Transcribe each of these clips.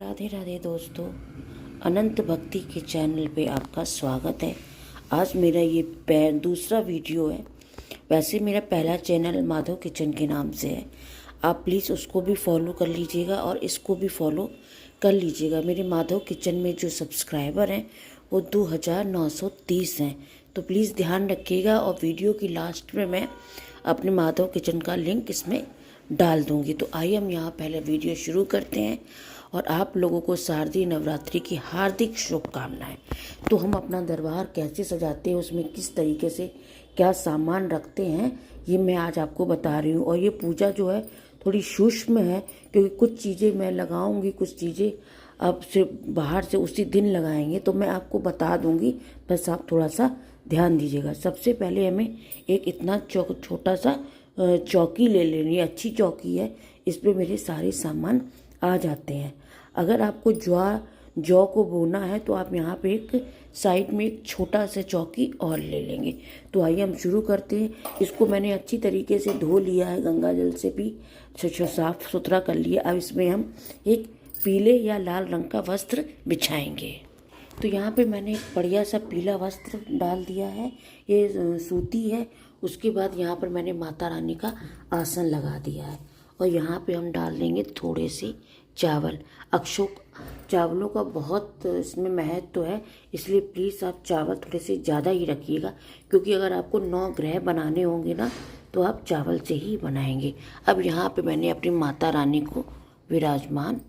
राधे राधे दोस्तों, अनंत भक्ति के चैनल पे आपका स्वागत है। आज मेरा ये दूसरा वीडियो है। वैसे मेरा पहला चैनल माधव किचन के नाम से है। आप प्लीज़ उसको भी फॉलो कर लीजिएगा और इसको भी फॉलो कर लीजिएगा। मेरे माधव किचन में जो सब्सक्राइबर हैं वो 2930 हैं, तो प्लीज़ ध्यान रखिएगा। और वीडियो की लास्ट में मैं अपने माधव किचन का लिंक इसमें डाल दूँगी। तो आइए हम यहाँ पहले वीडियो शुरू करते हैं। और आप लोगों को शारदीय नवरात्रि की हार्दिक शुभकामनाएं। तो हम अपना दरबार कैसे सजाते हैं, उसमें किस तरीके से क्या सामान रखते हैं, ये मैं आज आपको बता रही हूँ। और ये पूजा जो है थोड़ी सूक्ष्म है, क्योंकि कुछ चीज़ें मैं लगाऊंगी, कुछ चीज़ें अब से बाहर से उसी दिन लगाएंगे, तो मैं आपको बता दूंगी, बस आप थोड़ा सा ध्यान दीजिएगा। सबसे पहले हमें एक इतना छोटा सा चौकी ले लेनी है। अच्छी चौकी है, इस पर मेरे सारे सामान आ जाते हैं। अगर आपको जौ को बोना है तो आप यहाँ पे एक साइड में एक छोटा सा चौकी और ले लेंगे। तो आइए हम शुरू करते हैं। इसको मैंने अच्छी तरीके से धो लिया है, गंगा जल से भी साफ सुथरा कर लिया। अब इसमें हम एक पीले या लाल रंग का वस्त्र बिछाएंगे। तो यहाँ पे मैंने एक बढ़िया सा पीला वस्त्र डाल दिया है, ये सूती है। उसके बाद यहाँ पर मैंने माता रानी का आसन लगा दिया है। और यहाँ पे हम डाल देंगे थोड़े से चावल। अक्षोक चावलों का बहुत इसमें महत्व है, इसलिए प्लीज़ आप चावल थोड़े से ज़्यादा ही रखिएगा, क्योंकि अगर आपको 9 ग्रह बनाने होंगे ना, तो आप चावल से ही बनाएंगे। अब यहाँ पे मैंने अपनी माता रानी को विराजमान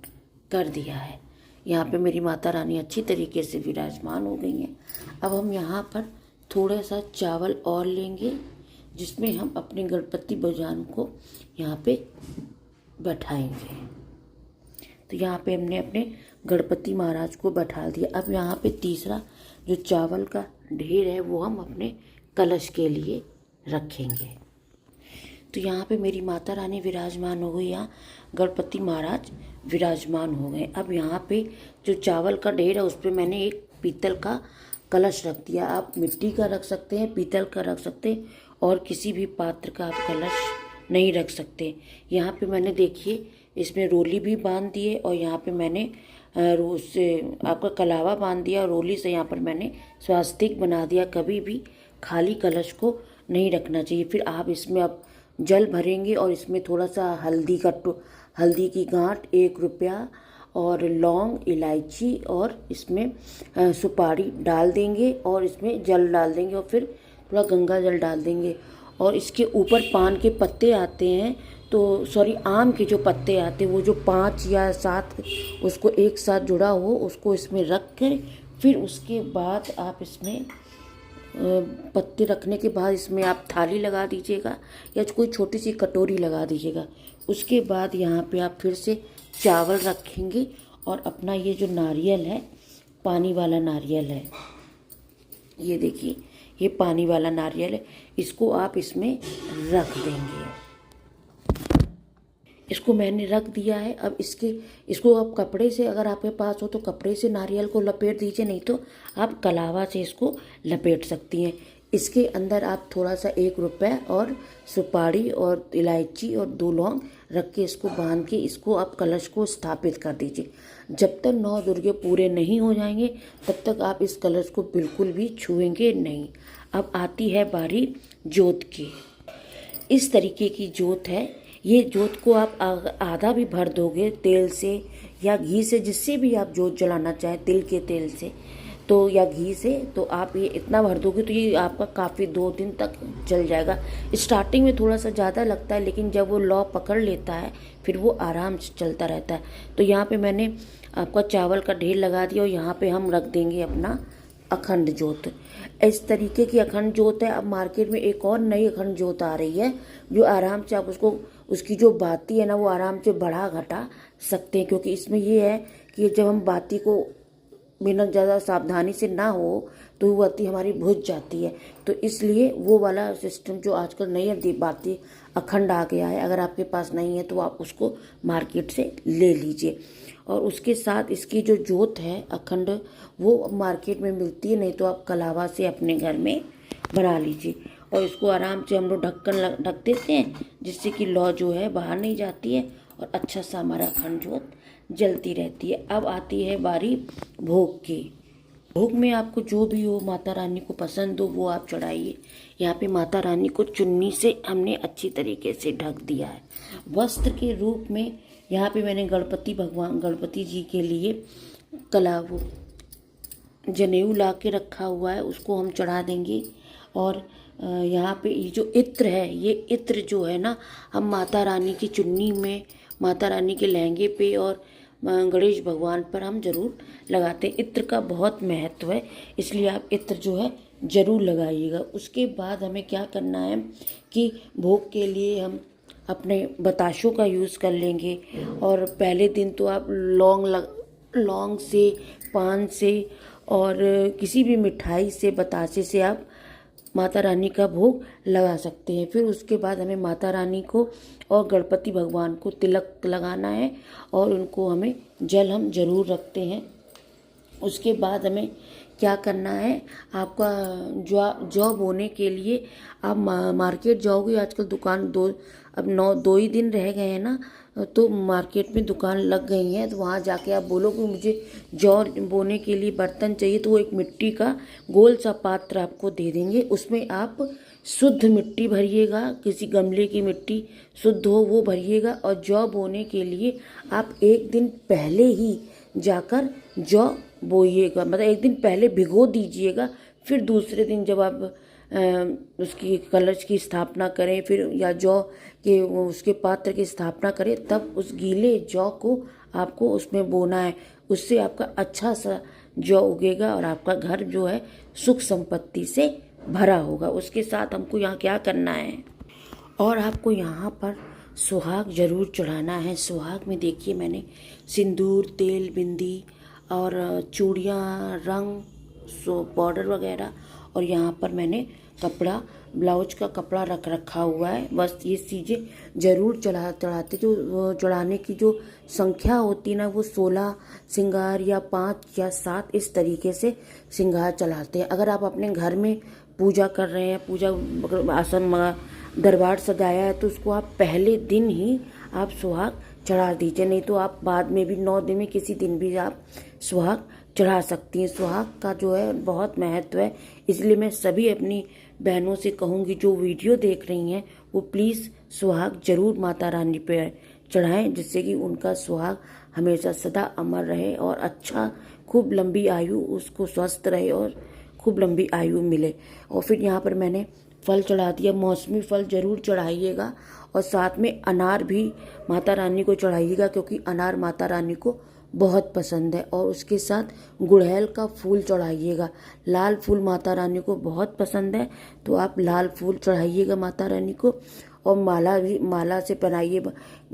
कर दिया है। यहाँ पे मेरी माता रानी अच्छी तरीके से विराजमान हो गई हैं। अब हम यहाँ पर थोड़ा सा चावल और लेंगे, जिसमें हम अपने गणपति भगवान को यहाँ पे बैठाएंगे। तो यहाँ पे हमने अपने गणपति महाराज को बैठा दिया। अब यहाँ पे तीसरा जो चावल का ढेर है वो हम अपने कलश के लिए रखेंगे। तो यहाँ पे मेरी माता रानी विराजमान हो गई, यहाँ गणपति महाराज विराजमान हो गए। अब यहाँ पे जो चावल का ढेर है उस पर मैंने एक पीतल का कलश रख दिया। आप मिट्टी का रख सकते हैं, पीतल का रख सकते हैं, और किसी भी पात्र का आप कलश नहीं रख सकते। यहाँ पे मैंने देखिए इसमें रोली भी बांध दिए, और यहाँ पे मैंने से आपका कलावा बांध दिया, और रोली से यहाँ पर मैंने स्वास्तिक बना दिया। कभी भी खाली कलश को नहीं रखना चाहिए। फिर आप इसमें अब जल भरेंगे, और इसमें थोड़ा सा हल्दी की गांठ, 1 रुपया, और लौंग, इलायची, और इसमें सुपारी डाल देंगे, और इसमें जल डाल देंगे, और फिर थोड़ा गंगा जल डाल देंगे। और इसके ऊपर पान के पत्ते आते हैं, तो सॉरी आम के जो पत्ते आते हैं, वो जो 5 या 7 उसको एक साथ जुड़ा हो, उसको इसमें रख कर फिर उसके बाद आप इसमें पत्ते रखने के बाद इसमें आप थाली लगा दीजिएगा, या कोई छोटी सी कटोरी लगा दीजिएगा। उसके बाद यहाँ पे आप फिर से चावल रखेंगे, और अपना ये जो नारियल है, पानी वाला नारियल है, ये देखिए ये पानी वाला नारियल है, इसको आप इसमें रख देंगे। इसको मैंने रख दिया है। अब इसको आप कपड़े से, अगर आपके पास हो तो कपड़े से नारियल को लपेट दीजिए, नहीं तो आप कलावा से इसको लपेट सकती हैं। इसके अंदर आप थोड़ा सा 1 रुपया और सुपारी और इलायची और 2 लौंग रख के इसको बांध के इसको आप कलश को स्थापित कर दीजिए। जब तक 9 दुर्गे पूरे नहीं हो जाएंगे तब तक आप इस कलश को बिल्कुल भी छुएंगे नहीं। अब आती है बारी जोत की। इस तरीके की जोत है। ये जोत को आप आधा भी भर दोगे तेल से या घी से, जिससे भी आप जोत जलाना चाहें, तिल के तेल से तो या घी से, तो आप ये इतना भर दोगे तो ये आपका काफ़ी 2 दिन तक चल जाएगा। स्टार्टिंग में थोड़ा सा ज़्यादा लगता है, लेकिन जब वो लौ पकड़ लेता है फिर वो आराम से चलता रहता है। तो यहाँ पे मैंने आपका चावल का ढेर लगा दिया, और यहाँ पे हम रख देंगे अपना अखंड जोत। इस तरीके की अखंड जोत है। अब मार्केट में एक और नई अखंड जोत आ रही है, जो आराम से आप उसकी जो बाती है ना, वो आराम से बढ़ा घटा सकते हैं, क्योंकि इसमें ये है कि जब हम बाती को बिना ज़्यादा सावधानी से ना हो तो वो बाती हमारी बुझ जाती है। तो इसलिए वो वाला सिस्टम जो आजकल नई बाती अखंड आ गया है, अगर आपके पास नहीं है तो आप उसको मार्केट से ले लीजिए। और उसके साथ इसकी जो जोत है अखंड, वो मार्केट में मिलती है, नहीं तो आप कलावा से अपने घर में बना लीजिए। और इसको आराम से हम लोग ढक्कन ढक देते हैं, जिससे कि लौ जो है बाहर नहीं जाती है, और अच्छा सा हमारा अखंड ज्योत जलती रहती है। अब आती है बारी भोग की। भोग में आपको जो भी हो, माता रानी को पसंद हो, वो आप चढ़ाइए। यहाँ पे माता रानी को चुन्नी से हमने अच्छी तरीके से ढक दिया है। वस्त्र के रूप में यहाँ पे मैंने गणपति जी के लिए वो जनेऊ ला के रखा हुआ है, उसको हम चढ़ा देंगे। और यहाँ पे ये जो इत्र है, ये इत्र जो है ना, हम माता रानी की चुन्नी में, माता रानी के लहंगे पे और गणेश भगवान पर हम जरूर लगाते हैं। इत्र का बहुत महत्व है, इसलिए आप इत्र जो है जरूर लगाइएगा। उसके बाद हमें क्या करना है कि भोग के लिए हम अपने बताशों का यूज़ कर लेंगे। और पहले दिन तो आप लौंग से, पान से और किसी भी मिठाई से, बतासे से आप माता रानी का भोग लगा सकते हैं। फिर उसके बाद हमें माता रानी को और गणपति भगवान को तिलक लगाना है और उनको हमें जल हम जरूर रखते हैं। उसके बाद हमें क्या करना है, आपका जौ बोने के लिए आप मार्केट जाओगे। आजकल दुकान दो ही दिन रह गए हैं ना, तो मार्केट में दुकान लग गई हैं, तो वहाँ जाके आप बोलोगे मुझे जौ बोने के लिए बर्तन चाहिए, तो वो एक मिट्टी का गोल सा पात्र आपको दे देंगे। उसमें आप शुद्ध मिट्टी भरिएगा, किसी गमले की मिट्टी शुद्ध हो वो भरिएगा। और जौ बोने के लिए आप एक दिन पहले ही जाकर जौ बोइएगा, मतलब एक दिन पहले भिगो दीजिएगा। फिर दूसरे दिन जब आप उसकी कलश की स्थापना करें, फिर या जौ के उसके पात्र की स्थापना करें, तब उस गीले जौ को आपको उसमें बोना है। उससे आपका अच्छा सा जौ उगेगा और आपका घर जो है सुख संपत्ति से भरा होगा। उसके साथ हमको यहाँ क्या करना है, और आपको यहाँ पर सुहाग जरूर चढ़ाना है। सुहाग में देखिए मैंने सिंदूर, तेल, बिंदी और चूड़ियाँ, रंग, पाउडर वगैरह, और यहाँ पर मैंने कपड़ा, ब्लाउज का कपड़ा रख रखा हुआ है। बस ये चीज़ें जरूर चढ़ाते। जो चढ़ाने की जो संख्या होती है ना, वो 16 श्रृंगार या 5 या 7 इस तरीके से श्रृंगार चढ़ाते हैं। अगर आप अपने घर में पूजा कर रहे हैं, पूजा आसन दरबार सजाया है, तो उसको आप पहले दिन ही आप सुहाग चढ़ा दीजिए। नहीं तो आप बाद में भी 9 दिन में किसी दिन भी आप सुहाग चढ़ा सकती हैं। सुहाग का जो है बहुत महत्व है, इसलिए मैं सभी अपनी बहनों से कहूँगी जो वीडियो देख रही हैं वो प्लीज़ सुहाग जरूर माता रानी पे चढ़ाएं, जिससे कि उनका सुहाग हमेशा सदा अमर रहे और अच्छा खूब लंबी आयु उसको स्वस्थ रहे और खूब लंबी आयु मिले। और फिर यहाँ पर मैंने फल चढ़ा दिया। मौसमी फल जरूर चढ़ाइएगा और साथ में अनार भी माता रानी को चढ़ाइएगा, क्योंकि अनार माता रानी को बहुत पसंद है। और उसके साथ गुड़हल का फूल चढ़ाइएगा। लाल फूल माता रानी को बहुत पसंद है, तो आप लाल फूल चढ़ाइएगा माता रानी को। और माला से पहनाइए,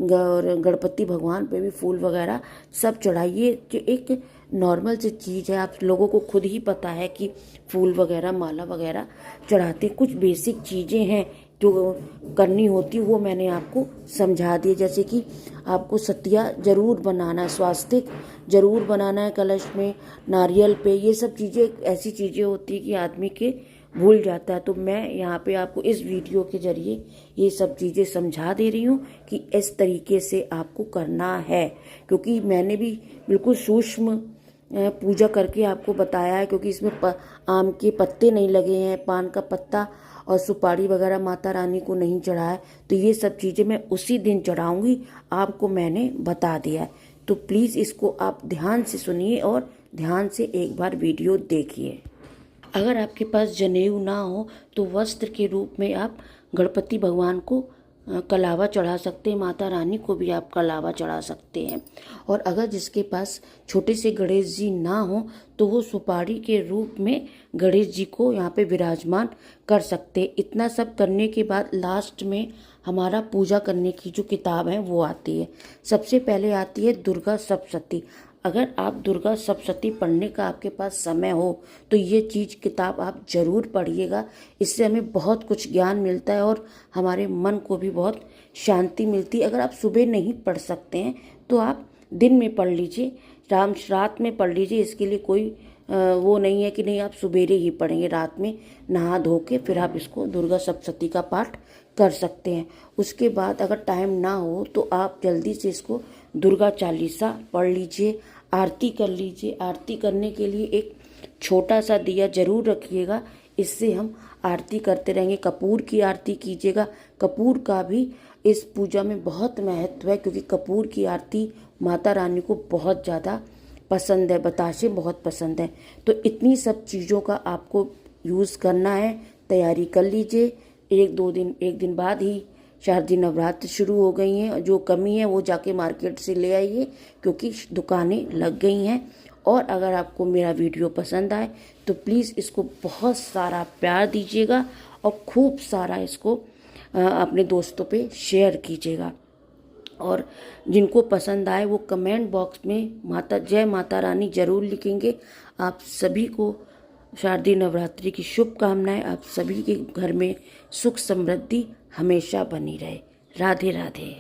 गणपति भगवान पे भी फूल वगैरह सब चढ़ाइए। जो एक नॉर्मल सी चीज़ है, आप लोगों को खुद ही पता है कि फूल वगैरह, माला वगैरह चढ़ाते। कुछ बेसिक चीज़ें हैं जो करनी होती, वो मैंने आपको समझा दी। जैसे कि आपको सतिया जरूर बनाना है, स्वास्तिक जरूर बनाना है कलश में, नारियल पे। ये सब चीज़ें ऐसी चीज़ें होती है कि आदमी के भूल जाता है। तो मैं यहाँ पे आपको इस वीडियो के जरिए ये सब चीज़ें समझा दे रही हूँ कि इस तरीके से आपको करना है, क्योंकि मैंने भी बिल्कुल सूक्ष्म पूजा करके आपको बताया है। क्योंकि इसमें आम के पत्ते नहीं लगे हैं, पान का पत्ता और सुपारी वगैरह माता रानी को नहीं चढ़ा है, तो ये सब चीज़ें मैं उसी दिन चढ़ाऊँगी, आपको मैंने बता दिया है। तो प्लीज़ इसको आप ध्यान से सुनिए और ध्यान से एक बार वीडियो देखिए। अगर आपके पास जनेऊ ना हो तो वस्त्र के रूप में आप गणपति भगवान को कलावा चढ़ा सकते हैं, माता रानी को भी आप कलावा चढ़ा सकते हैं। और अगर जिसके पास छोटे से गणेश जी ना हो तो वो सुपारी के रूप में गणेश जी को यहाँ पे विराजमान कर सकते हैं। इतना सब करने के बाद लास्ट में हमारा पूजा करने की जो किताब है वो आती है। सबसे पहले आती है दुर्गा सप्तशती। अगर आप दुर्गा सप्तशती पढ़ने का आपके पास समय हो तो ये चीज़ किताब आप ज़रूर पढ़िएगा। इससे हमें बहुत कुछ ज्ञान मिलता है और हमारे मन को भी बहुत शांति मिलती है। अगर आप सुबह नहीं पढ़ सकते हैं तो आप दिन में पढ़ लीजिए, रात में पढ़ लीजिए। इसके लिए कोई वो नहीं है कि नहीं आप सुबेरे ही पढ़ेंगे। रात में नहा धो के फिर आप इसको दुर्गा सप्तशती का पाठ कर सकते हैं। उसके बाद अगर टाइम ना हो तो आप जल्दी से इसको दुर्गा चालीसा पढ़ लीजिए, आरती कर लीजिए। आरती करने के लिए एक छोटा सा दिया जरूर रखिएगा, इससे हम आरती करते रहेंगे। कपूर की आरती कीजिएगा। कपूर का भी इस पूजा में बहुत महत्व है, क्योंकि कपूर की आरती माता रानी को बहुत ज़्यादा पसंद है, बताशे बहुत पसंद है। तो इतनी सब चीज़ों का आपको यूज़ करना है। तैयारी कर लीजिए। एक दिन बाद ही शारदीय नवरात्र शुरू हो गई हैं। जो कमी है वो जाके मार्केट से ले आइए, क्योंकि दुकानें लग गई हैं। और अगर आपको मेरा वीडियो पसंद आए तो प्लीज़ इसको बहुत सारा प्यार दीजिएगा और खूब सारा इसको अपने दोस्तों पे शेयर कीजिएगा। और जिनको पसंद आए वो कमेंट बॉक्स में जय माता रानी जरूर लिखेंगे। आप सभी को शारदीय नवरात्रि की शुभकामनाएं। आप सभी के घर में सुख समृद्धि हमेशा बनी रहे। राधे राधे।